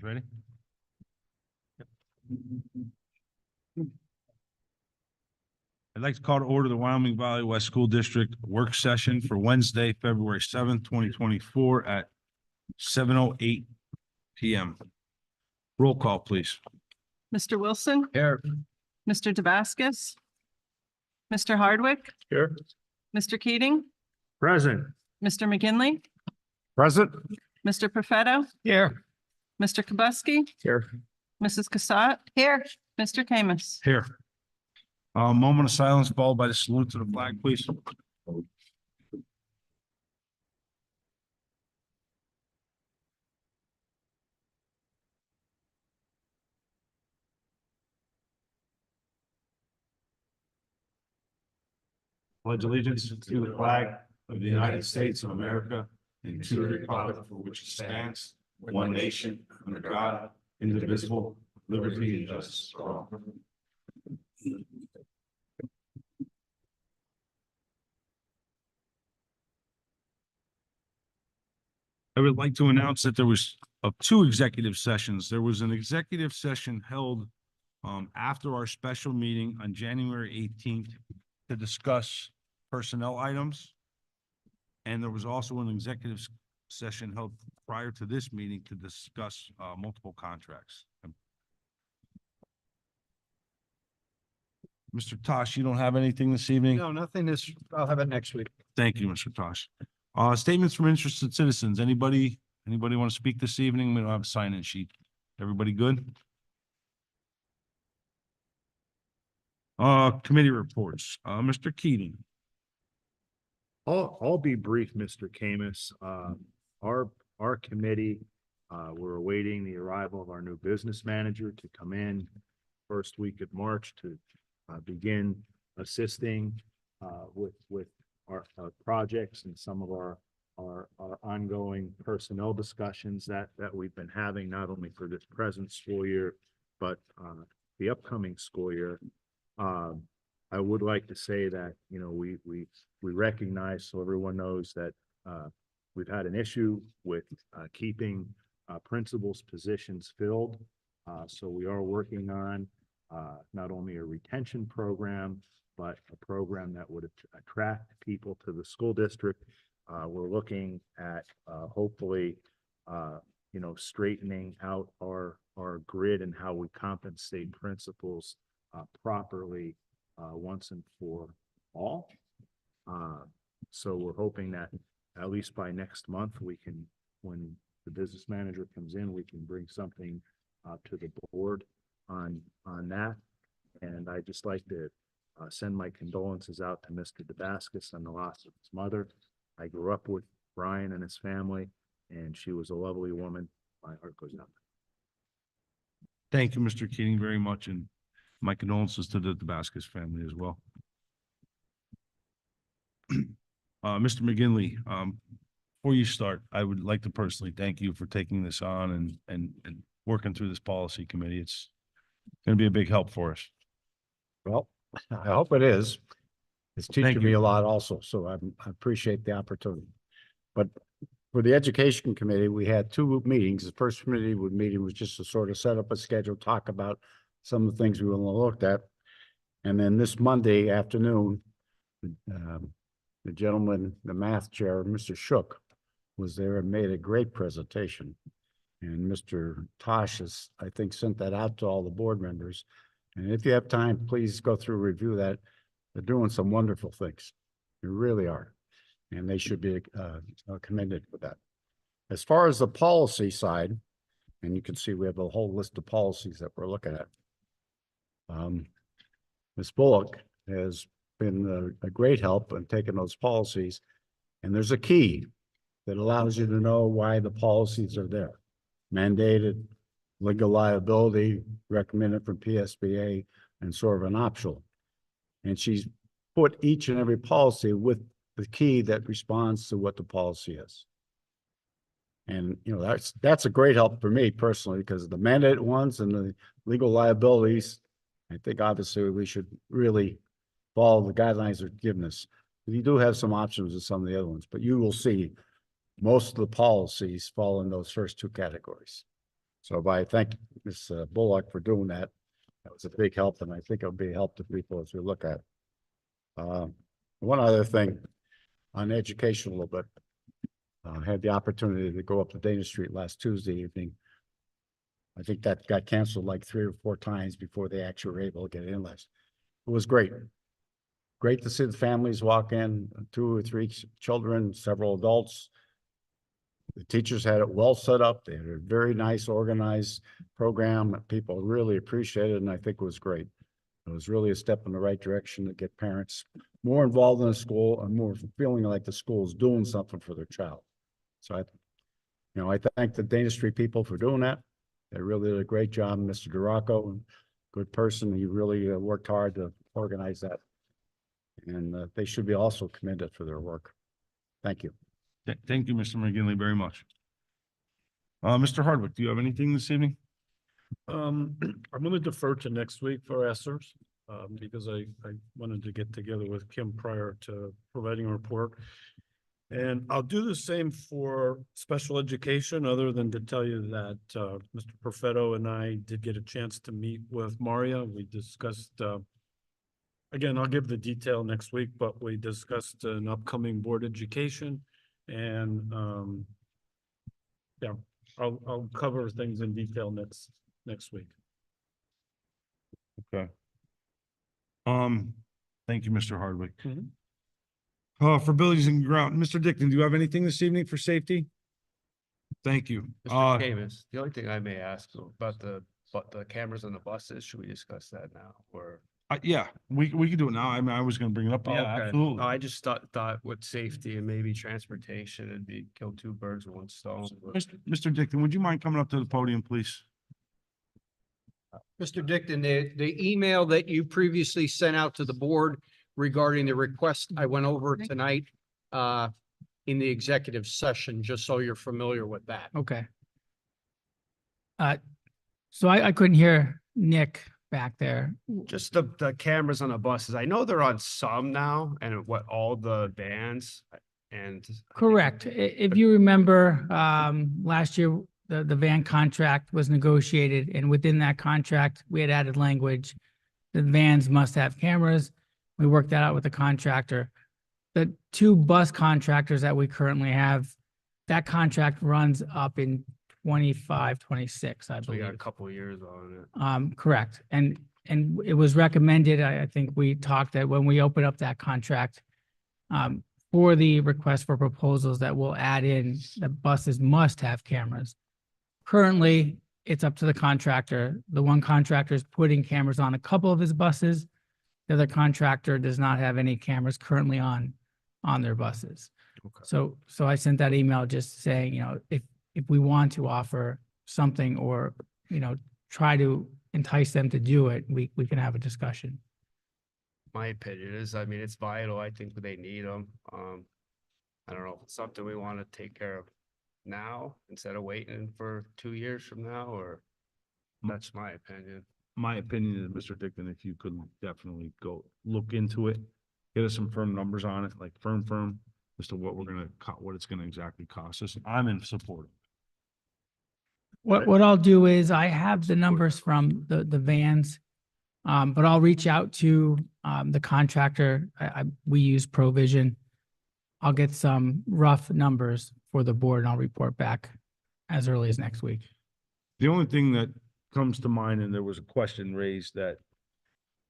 guys ready? I'd like to call to order the Wyoming Valley West School District work session for Wednesday, February 7th, 2024 at 7:08 PM. Roll call, please. Mr. Wilson, Here. Mr. Damascus, Mr. Hardwick, Here. Mr. Keating, Present. Mr. McGinley, Present. Mr. Perfetto, Here. Mr. Kubuski, Here. Mrs. Cassatt. Here. Mr. Camus. Here. Moment of silence followed by the salute to the flag, please. Pledge allegiance to the flag of the United States of America and to the republic for which it stands, one nation, under God, indivisible, liberty and justice for all. I would like to announce that there was two executive sessions. There was an executive session held after our special meeting on January 18th to discuss personnel items. And there was also an executive session held prior to this meeting to discuss multiple contracts. Mr. Tosh, you don't have anything this evening? No, nothing this, I'll have it next week. Thank you, Mr. Tosh. Statements from interested citizens. Anybody want to speak this evening? We don't have a sign-in sheet. Everybody good? Committee reports. Mr. Keating. I'll be brief, Mr. Camus. Our committee, we're awaiting the arrival of our new business manager to come in first week of March to begin assisting with our projects and some of our ongoing personnel discussions that we've been having, not only for this present school year, but the upcoming school year. I would like to say that, you know, we recognize, so everyone knows that we've had an issue with keeping principals' positions filled. So we are working on not only a retention program, but a program that would attract people to the school district. We're looking at hopefully, you know, straightening out our grid and how we compensate principals properly once and for all. So we're hoping that at least by next month, we can, when the business manager comes in, we can bring something to the board on that. And I just like to send my condolences out to Mr. Damascus on the loss of his mother. I grew up with Brian and his family, and she was a lovely woman. My heart goes out. Thank you, Mr. Keating, very much, and my condolences to the Damascus family as well. Mr. McGinley, before you start, I would like to personally thank you for taking this on and working through this policy committee. It's going to be a big help for us. Well, I hope it is. It's Thank teaching me you. a lot also, so I appreciate the opportunity. But for the education committee, we had two meetings. The first meeting was just to sort of set up a schedule, talk about some of the things we want to look at. And then this Monday afternoon, the gentleman, the math chair, Mr. Shook, was there and made a great presentation. And Mr. Tosh has, I think, sent that out to all the board members. And if you have time, please go through, review that. They're doing some wonderful things. They really are. And they should be commended for that. As far as the policy side, and you can see we have a whole list of policies that we're looking at. Ms. Bullock has been a great help in taking those policies. And there's a key that allows you to know why the policies are there. Mandated, legal liability, recommended from PSBA, and sort of an optional. And she's put each and every policy with the key that responds to what the policy is. And, you know, that's a great help for me personally, because the mandated ones and the legal liabilities, I think obviously we should really follow the guidelines that are given us. You do have some options with some of the other ones, but you will see most of the policies fall in those first two categories. So I thank Ms. Bullock for doing that. That was a big help, and I think it'll be a help to people as we look at. One other thing on education a little bit. I had the opportunity to go up to Dana Street last Tuesday evening. I think that got canceled like 3 or 4 times before they actually were able to get in last. It was great. Great to see the families walk in, 2 or 3 children, several adults. The teachers had it well set up. They had a very nice organized program that people really appreciated, and I think it was great. It was really a step in the right direction to get parents more involved in the school and more feeling like the school is doing something for their child. So I thank the Dana Street people for doing that. They really did a great job. Mr. DeRocco, good person. He really worked hard to organize that. And they should be also commended for their work. Thank you. Thank you, Mr. McGinley, very much. Mr. Hardwick, do you have anything this evening? I'm gonna defer to next week for ESSERS, because I wanted to get together with Kim prior to providing a report. And I'll do the same for special education, other than to tell you that, Mr. Perfetto and I did get a chance to meet with Maria. We discussed, again, I'll give the detail next week, but we discussed an upcoming board education and, yeah, I'll cover things in detail next week. Okay. Thank you, Mr. Hardwick. Mhm. For buildings and ground, Mr. Dickon, do you have anything this evening for safety? Thank you. Mr. Camus, the only thing I may ask about the cameras on the buses, should we discuss that now or? Yeah, we can do it now. I mean, I was gonna bring it up. Yeah, Okay. absolutely. I just thought with safety and maybe transportation, it'd be kill 2 birds with 1 stone. Mr. Dickon, would you mind coming up to the podium, please? Mr. Dickon, the email that you previously sent out to the board regarding the request I went over tonight in the executive session, just so you're familiar with that. Okay. So I couldn't hear Nick back there. Just the cameras on the buses. I know they're on some now and what all the vans and. Correct. If you remember, last year, the van contract was negotiated, and within that contract, we had added language. The vans must have cameras. We worked that out with the contractor. The 2 bus contractors that we currently have, that contract runs up in 25, 26, I So we got a believe. couple of years on it. Correct. And it was recommended, I think we talked that when we open up that contract, for the request for proposals that will add in, the buses must have cameras. Currently, it's up to the contractor. The one contractor is putting cameras on a couple of his buses. The other contractor does not have any cameras currently on their buses. Okay. So I sent that email just saying, if we want to offer something or, try to entice them to do it, we can have a discussion. My opinion is, I mean, it's vital. I think they need them. I don't know, if it's something we want to take care of now instead of waiting for 2 years from now, or that's my opinion. My opinion is, Mr. Dickon, if you could definitely go look into it, get us some firm numbers on it, like firm, as to what what it's gonna exactly cost us. I'm in support. What I'll do is I have the numbers from the vans. But I'll reach out to the contractor. We use Provision. I'll get some rough numbers for the board and I'll report back as early as next week. The only thing that comes to mind, and there was a question raised that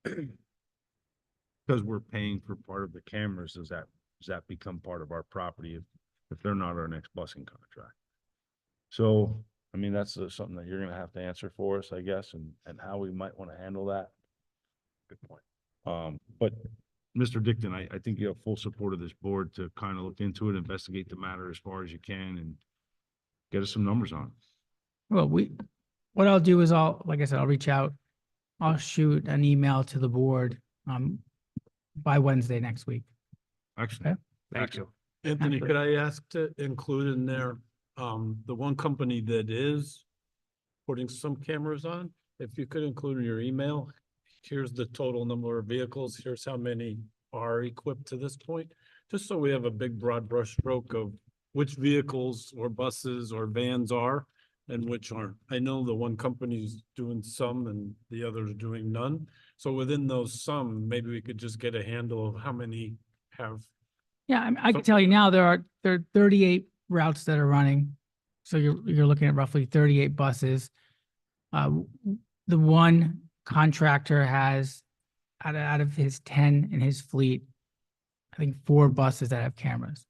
because we're paying for part of the cameras, does that become part of our property if they're not our next busing contract? So, I mean, that's something that you're gonna have to answer for us, I guess, and how we might want to handle that. Good point. But Mr. Dickon, I think you have full support of this board to kind of look into it, investigate the matter as far as you can and get us some numbers on it. Well, what I'll do is like I said, I'll reach out. I'll shoot an email to the board by Wednesday next week. Excellent. Thank you. Anthony, could I ask to include in there, the one company that is putting some cameras on? If you could include in your email, here's the total number of vehicles, here's how many are equipped to this point. Just so we have a big broad brush stroke of which vehicles or buses or vans are, and which aren't. I know the one company's doing some and the other is doing none. So within those some, maybe we could just get a handle of how many have. Yeah, I can So- tell you now, there are 38 routes that are running. So you're looking at roughly 38 buses. The one contractor has out of his 10 in his fleet, I think 4 buses that have cameras.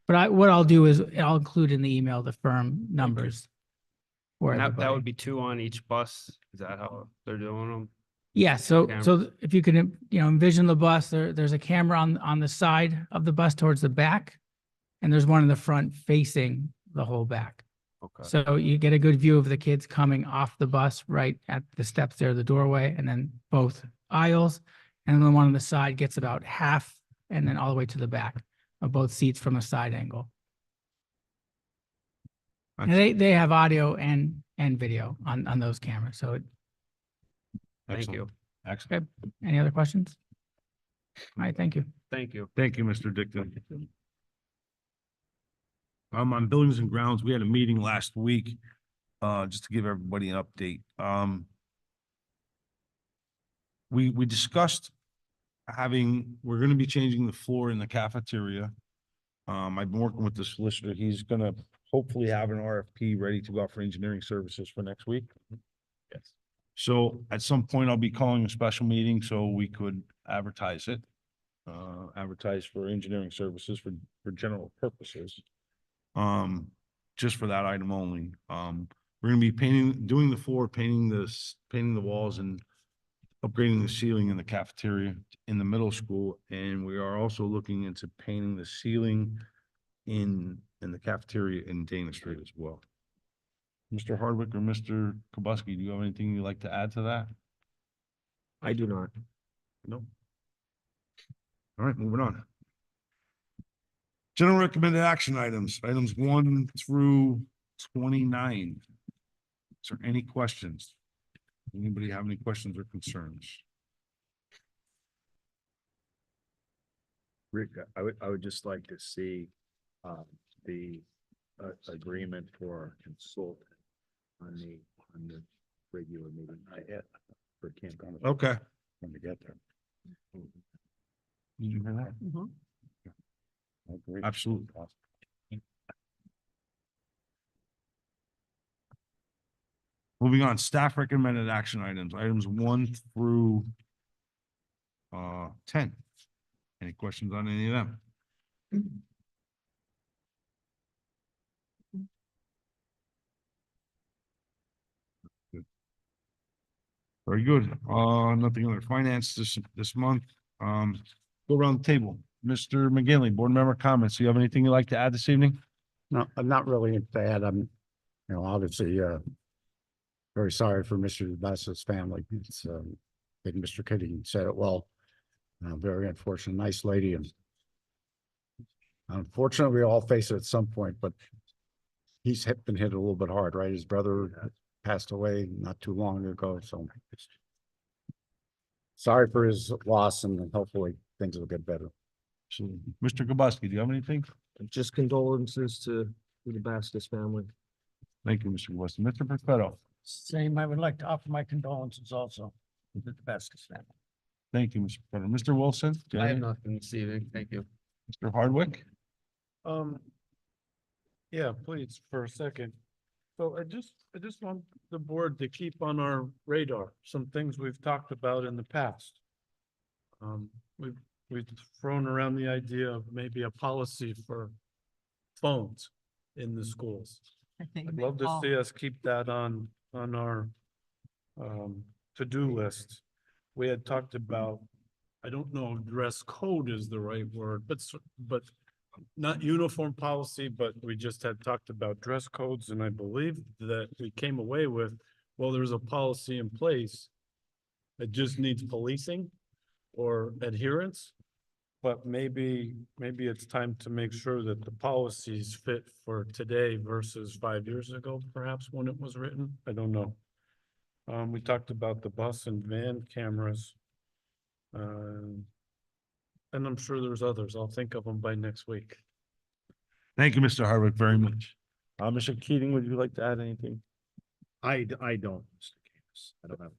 But what I'll do is I'll include in the email the firm numbers. For And that everybody. would be 2 on each bus. Is that how they're doing them? Yeah, so Cameras. if you can, envision the bus, there's a camera on the side of the bus towards the back. And there's one in the front facing the whole back. Okay. So you get a good view of the kids coming off the bus right at the steps there, the doorway, and then both aisles. And then the one on the side gets about half and then all the way to the back of both seats from a side angle. And they have audio and video on those cameras. So Thank Excellent. you. Excellent. any other questions? All right, thank you. Thank you. Thank you, Mr. Dickon. On buildings and grounds, we had a meeting last week, just to give everybody an update. We discussed we're gonna be changing the floor in the cafeteria. I've been working with the solicitor. He's gonna hopefully have an RFP ready to go out for engineering services for next week. Yes. So at some point, I'll be calling a special meeting so we could advertise it. Advertise for engineering services for general purposes. Just for that item only. We're gonna be doing the floor, painting the walls and upgrading the ceiling in the cafeteria in the middle school. And we are also looking into painting the ceiling in the cafeteria in Dana Street as well. Mr. Hardwick or Mr. Kubuski, do you have anything you'd like to add to that? I do not. No. All right, moving on. General recommended action items, items 1 through 29. Is there any questions? Anybody have any questions or concerns? Rick, I would just like to see, the, agreement for our consultant on the regular meeting. For camp. Okay. When we get there. Did you hear that? I agree. Absolutely. Moving on, staff recommended action items, items 1 through 10. Any questions on any of them? Good. Very good. Nothing other finance this month. Go around the table. Mr. McGinley, board member comments. Do you have anything you'd like to add this evening? No, I'm not really bad. I'm, obviously, very sorry for Mr. Bass's family. It's, I think Mr. Kitty said it well. Very unfortunate, nice lady, and unfortunately, we all face it at some point, but he's been hit a little bit hard, right? His brother passed away not too long ago, so sorry for his loss, and hopefully things will get better. Absolutely. Mr. Kubuski, do you have anything? Just condolences to the Baskus family. Thank you, Mr. Weston. Mr. Perfetto. Same, I would like to offer my condolences also to the Vasquez family. Thank you, Mr. Perfetto. Mr. Wilson. do you I have have any- nothing this evening. Thank you. Mr. Hardwick. Yeah, please, for a second. So I just want the board to keep on our radar, some things we've talked about in the past. We've thrown around the idea of maybe a policy for phones in the schools. I'd love to see us keep that on our to-do list. We had talked about, I don't know if dress code is the right word, but not uniform policy, but we just had talked about dress codes, and I believe that we came away with, well, there's a policy in place. It just needs policing or adherence. But maybe it's time to make sure that the policies fit for today versus 5 years ago, perhaps when it was written. I don't know. We talked about the bus and van cameras. And I'm sure there's others. I'll think of them by next week. Thank you, Mr. Hardwick, very much. Mr. Keating, would you like to add anything? I don't, Mr. Camus. I don't have.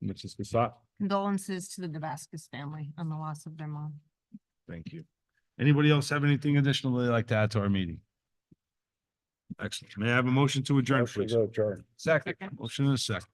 Mrs. Cassatt? Condolences to the Damascus family on the loss of their mom. Thank you. Anybody else have anything additional they'd like to add to our meeting? Excellent. May I have a motion to adjourn, Motion please? to adjourn. Second. Motion and a second.